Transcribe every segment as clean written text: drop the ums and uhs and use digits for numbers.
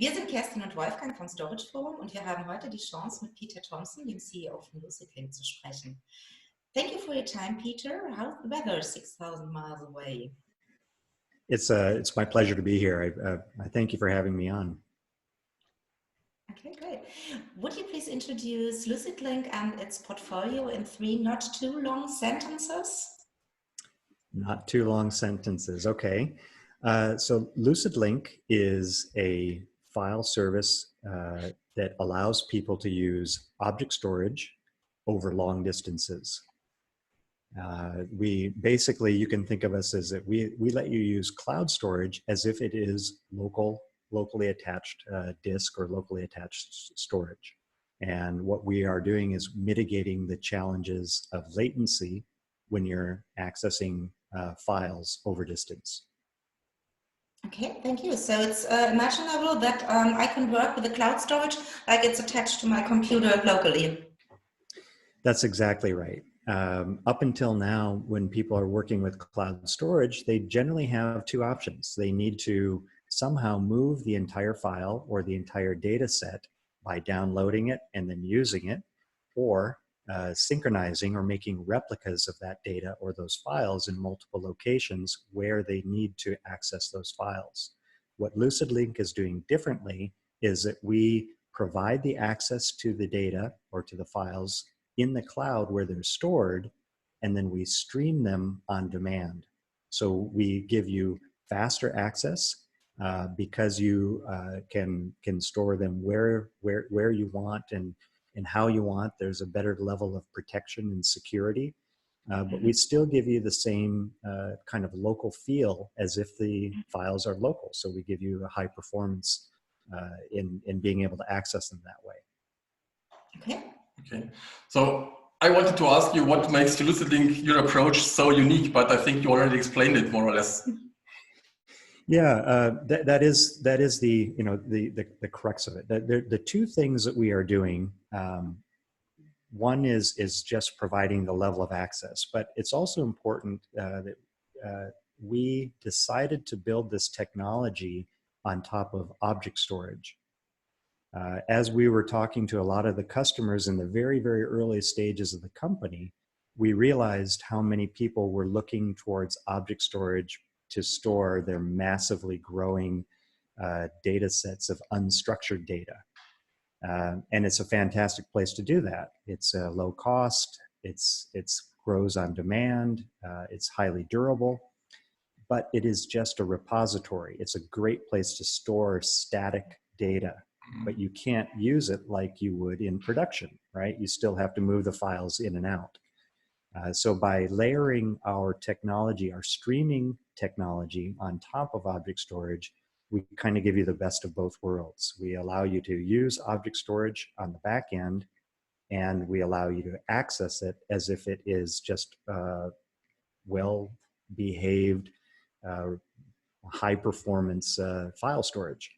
Wir sind Kerstin und Wolfgang vom Storage Forum und wir haben heute die Chance, mit Peter Thompson, dem CEO von LucidLink, zu sprechen. Thank you for your time, Peter. How's the weather 6,000 miles away? It's my pleasure to be here. I thank you for having me on. Okay, great. Would you please introduce LucidLink and its portfolio in 3 not too long sentences? Not too long sentences. Okay. So LucidLink is a file service that allows people to use object storage over long distances. We basically, you can think of us as that we let you use cloud storage as if it is locally attached disk or locally attached storage. And what we are doing is mitigating the challenges of latency when you're accessing files over distance. Okay, thank you. So it's imaginable that I can work with the cloud storage like it's attached to my computer locally. That's exactly right. Up until now, when people are working with cloud storage, they generally have 2 options. They need to somehow move the entire file or the entire data set by downloading it and then using it, or synchronizing or making replicas of that data or those files in multiple locations where they need to access those files. What LucidLink is doing differently is that we provide the access to the data or to the files in the cloud where they're stored, and then we stream them on demand. So we give you faster access because you can store them where you want and how you want. There's a better level of protection and security, but we still give you the same kind of local feel as if the files are local. So we give you a high performance in being able to access them that way. Okay. Okay. So I wanted to ask you what makes the LucidLink, your approach, so unique, but I think you already explained it more or less. Yeah, that is the the crux of it. The 2 things that we are doing, one is just providing the level of access, but it's also important that we decided to build this technology on top of object storage. As we were talking to a lot of the customers in the very, very early stages of the company, we realized how many people were looking towards object storage to store their massively growing data sets of unstructured data. And it's a fantastic place to do that. It's low cost, it's grows on demand, it's highly durable, but it is just a repository. It's a great place to store static data, but you can't use it like you would in production, right? You still have to move the files in and out. So by layering our technology, our streaming technology on top of object storage, we kind of give you the best of both worlds. We allow you to use object storage on the back end, and we allow you to access it as if it is just well-behaved, high-performance file storage.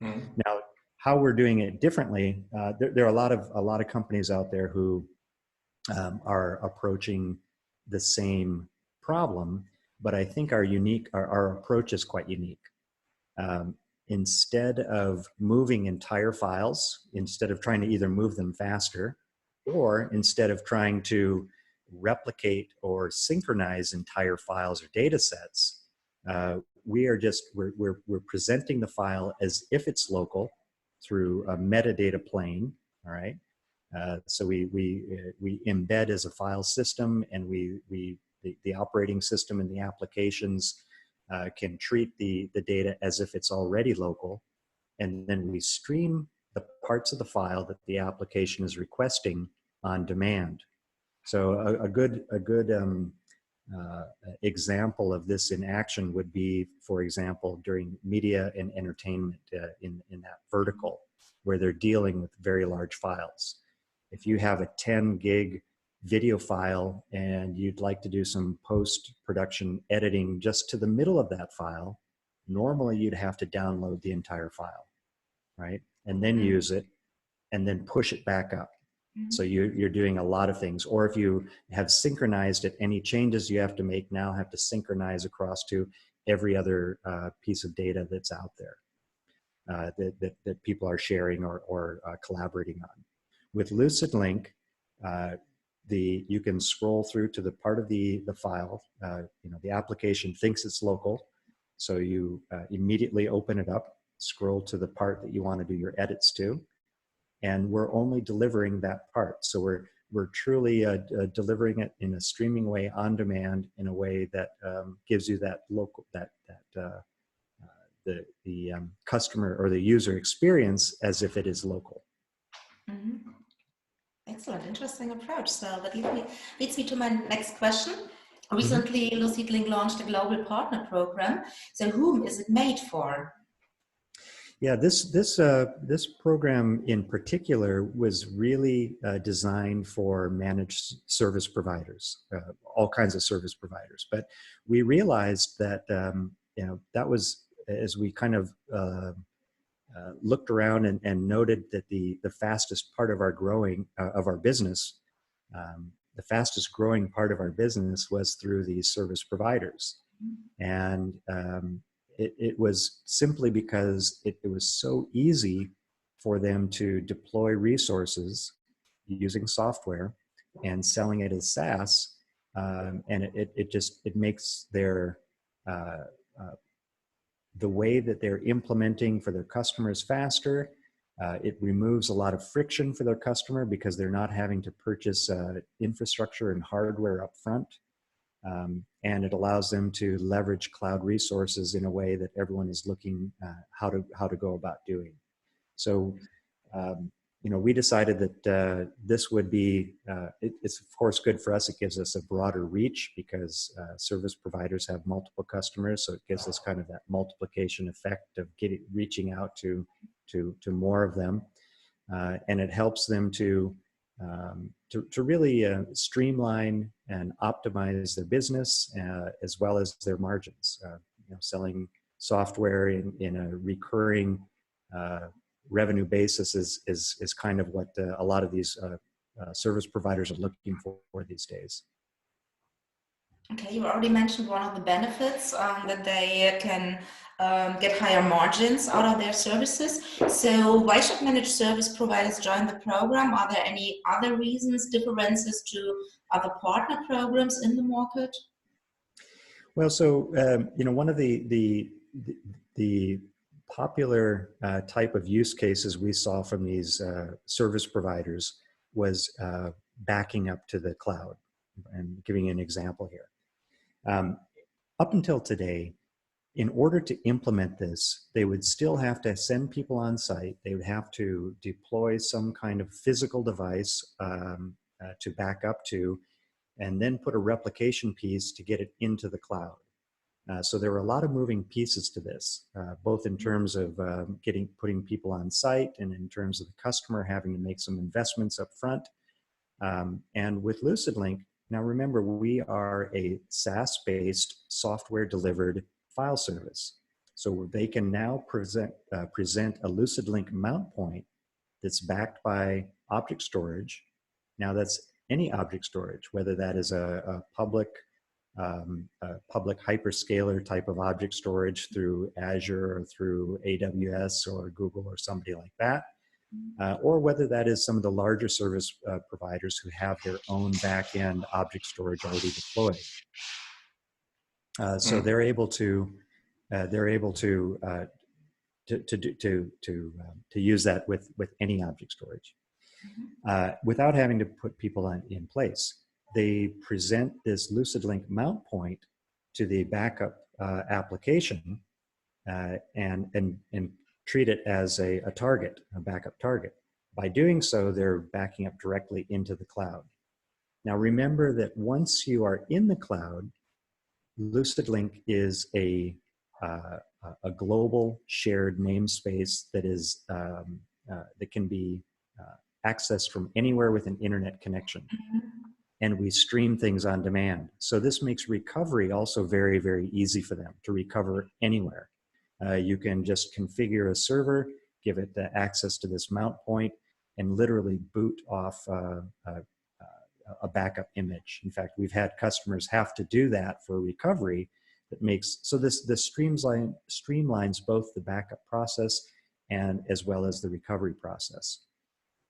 Now, how we're doing it differently, there are a lot of companies out there who are approaching the same problem, but I think our approach is quite unique. Instead of moving entire files, instead of trying to either move them faster, or instead of trying to replicate or synchronize entire files or data sets, we're presenting the file as if it's local through a metadata plane. All right. So we embed as a file system, and the operating system and the applications can treat the data as if it's already local, and then we stream the parts of the file that the application is requesting on demand. So a good example of this in action would be, for example, during media and entertainment in that vertical, where they're dealing with very large files. If you have a 10 gig video file and you'd like to do some post-production editing just to the middle of that file, normally you'd have to download the entire file, right? And then use it and then push it back up. So you're doing a lot of things. Or if you have synchronized it, any changes you have to make now have to synchronize across to every other piece of data that's out there. that people are sharing or collaborating on. With LucidLink, you can scroll through to the part of the file. The application thinks it's local, so you immediately open it up, scroll to the part that you want to do your edits to, and we're only delivering that part. So we're truly delivering it in a streaming way, on demand, in a way that gives you that local the customer or the user experience as if it is local. Mm-hmm. Excellent, interesting approach. So that leads me to my next question. Recently, LucidLink launched a global partner program. So whom is it made for? Yeah, this program in particular was really designed for managed service providers, all kinds of service providers. But we realized that that was, as we kind of looked around and noted that the fastest part of our business, the fastest growing part of our business was through these service providers. And it was simply because it was so easy for them to deploy resources using software and selling it as SaaS. And it makes their the way that they're implementing for their customers faster. It removes a lot of friction for their customer because they're not having to purchase infrastructure and hardware up front. And it allows them to leverage cloud resources in a way that everyone is looking how to go about doing. So, we decided that this would be, it's of course good for us. It gives us a broader reach because service providers have multiple customers. So it gives us kind of that multiplication effect of reaching out to more of them. And it helps them to really streamline and optimize their business as well as their margins. Selling software in a recurring revenue basis is kind of what a lot of these service providers are looking for these days. Okay, you already mentioned one of the benefits that they can get higher margins out of their services. So why should managed service providers join the program? Are there any other reasons, differences to other partner programs in the market? Well, so one of the popular type of use cases we saw from these service providers was backing up to the cloud. And giving you an example here. Up until today, in order to implement this, they would still have to send people on site. They would have to deploy some kind of physical device to back up to, and then put a replication piece to get it into the cloud. So there were a lot of moving pieces to this, both in terms of putting people on site and in terms of the customer having to make some investments up front. And with LucidLink, now remember, we are a SaaS-based software-delivered file service. So they can now present a LucidLink mount point that's backed by object storage. Now that's any object storage, whether that is a public hyperscaler type of object storage through Azure or through AWS or Google or somebody like that. Or whether that is some of the larger service providers who have their own back-end object storage already deployed. So they're able to use that with any object storage without having to put people in place. They present this LucidLink mount point to the backup application and treat it as a backup target. By doing so, they're backing up directly into the cloud. Now remember that once you are in the cloud, LucidLink is a global shared namespace that is that can be accessed from anywhere with an internet connection. And we stream things on demand. So this makes recovery also very, very easy for them to recover anywhere. You can just configure a server, give it the access to this mount point, and literally boot off a backup image. In fact, we've had customers have to do that for recovery. That makes so this streamlines both the backup process and as well as the recovery process.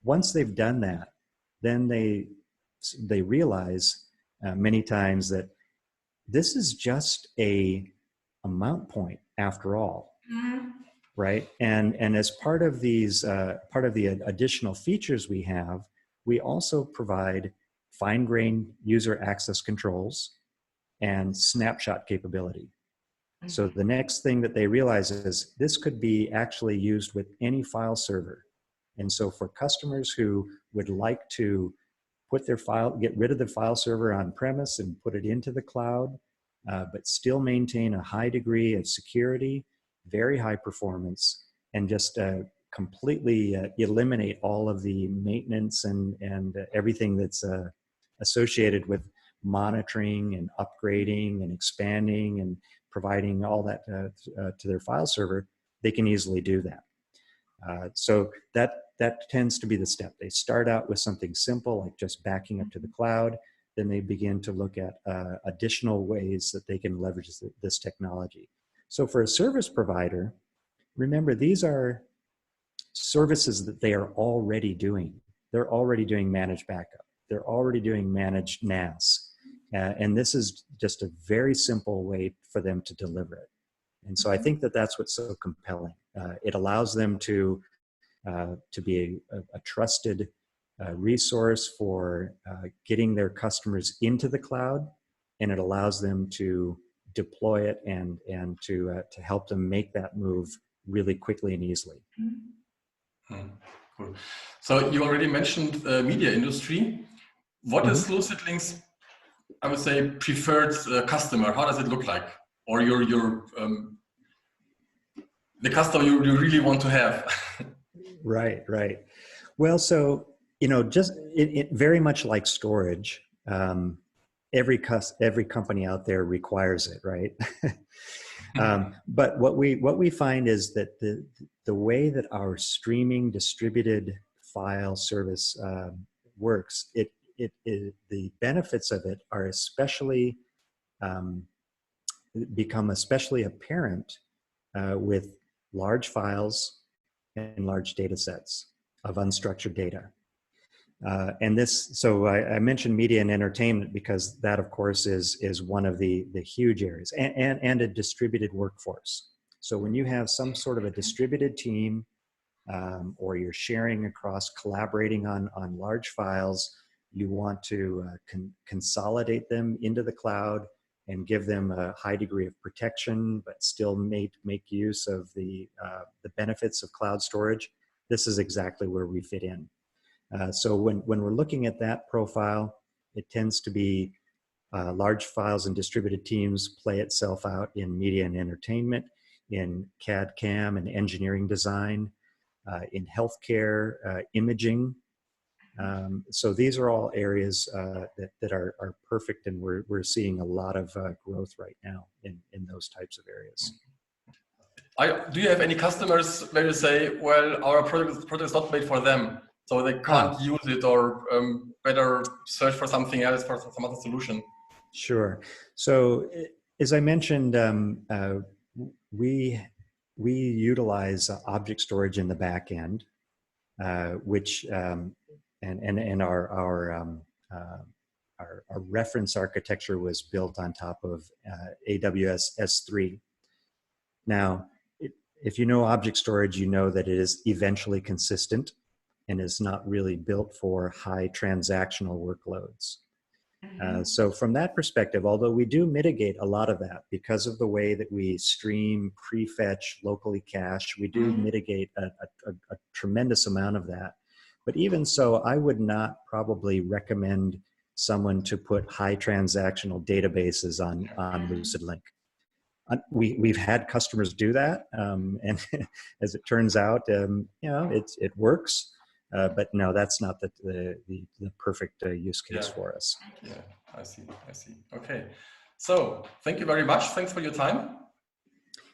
Once they've done that, then they realize many times that this is just a mount point after all, right? And as part of these, part of the additional features we have, we also provide fine-grained user access controls and snapshot capability. So the next thing that they realize is this could be actually used with any file server. And so for customers who would like to put their file, get rid of the file server on premise and put it into the cloud, but still maintain a high degree of security, very high performance, and just completely eliminate all of the maintenance and everything that's associated with monitoring and upgrading and expanding and providing all that to their file server, they can easily do that. So that tends to be the step. They start out with something simple, like just backing up to the cloud. Then they begin to look at additional ways that they can leverage this technology. So for a service provider, remember, these are services that they are already doing. They're already doing managed backup. They're already doing managed NAS. And this is just a very simple way for them to deliver it. And so I think that that's what's so compelling. It allows them to be a trusted resource for getting their customers into the cloud, and it allows them to deploy it and to help them make that move really quickly and easily. Cool. So you already mentioned media industry. What is LucidLink's, I would say, preferred customer? How does it look like? Or your the customer you really want to have? Right. Well, so, just it very much like storage, every company out there requires it, right? But what we find is that the way that our streaming distributed file service works, the benefits of it are become especially apparent with large files and large data sets of unstructured data. So I mentioned media and entertainment because that, of course, is one of the huge areas, and a distributed workforce. So when you have some sort of a distributed team, or you're sharing across, collaborating on large files, you want to consolidate them into the cloud and give them a high degree of protection, but still make use of the benefits of cloud storage. This is exactly where we fit in. So when we're looking at that profile, it tends to be large files and distributed teams play itself out in media and entertainment, in CAD/CAM and engineering design, in healthcare, imaging. So these are all areas that are perfect, and we're seeing a lot of growth right now in those types of areas. Do you have any customers where you say, well, our product is not made for them, so they can't use it, or better search for something else, for some other solution? Sure. So as I mentioned, we utilize object storage in the back end, which and our reference architecture was built on top of AWS S3. Now, if you know object storage, you know that it is eventually consistent and is not really built for high transactional workloads. So from that perspective, although we do mitigate a lot of that because of the way that we stream, prefetch, locally cache, we do mitigate a tremendous amount of that. But even so, I would not probably recommend someone to put high transactional databases on LucidLink. We've had customers do that, and as it turns out, it works. But no, that's not the perfect use case for us. Yeah, I see. Okay, so thank you very much. Thanks for your time.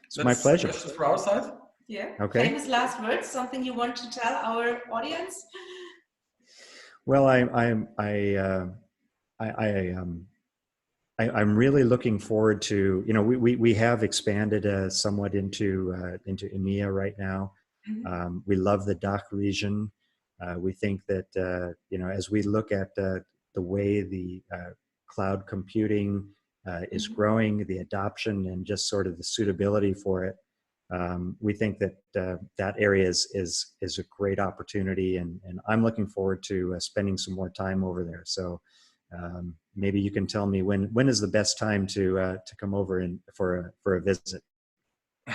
It's my pleasure. Questions from our side? Yeah. Okay. Famous last words. Something you want to tell our audience? Well, I'm really looking forward to, we have expanded somewhat into EMEA right now. We love the DACH region. We think that, as we look at the way the cloud computing is growing, the adoption and just sort of the suitability for it, we think that that area is a great opportunity, and I'm looking forward to spending some more time over there. So maybe you can tell me when is the best time to come over for a visit.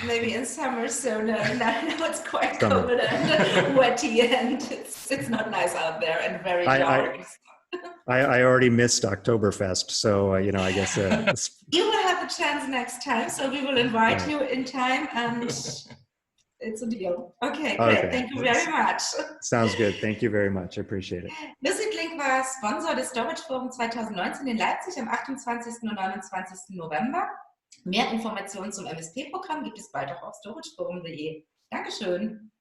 Maybe in summer, so now it's quite cold and wetty, and it's not nice out there and very dark. I already missed Oktoberfest, so I guess you will have a chance next time. So we will invite you in time, and it's a deal. Okay, great. Okay. Thank you very much. Sounds good. Thank you very much. I appreciate it. LucidLink war Sponsor des Storage Forum 2019 in Leipzig am 28. und 29. November. Mehr Informationen zum MSP-Programm gibt es bald auch auf storageforum.de. Dankeschön.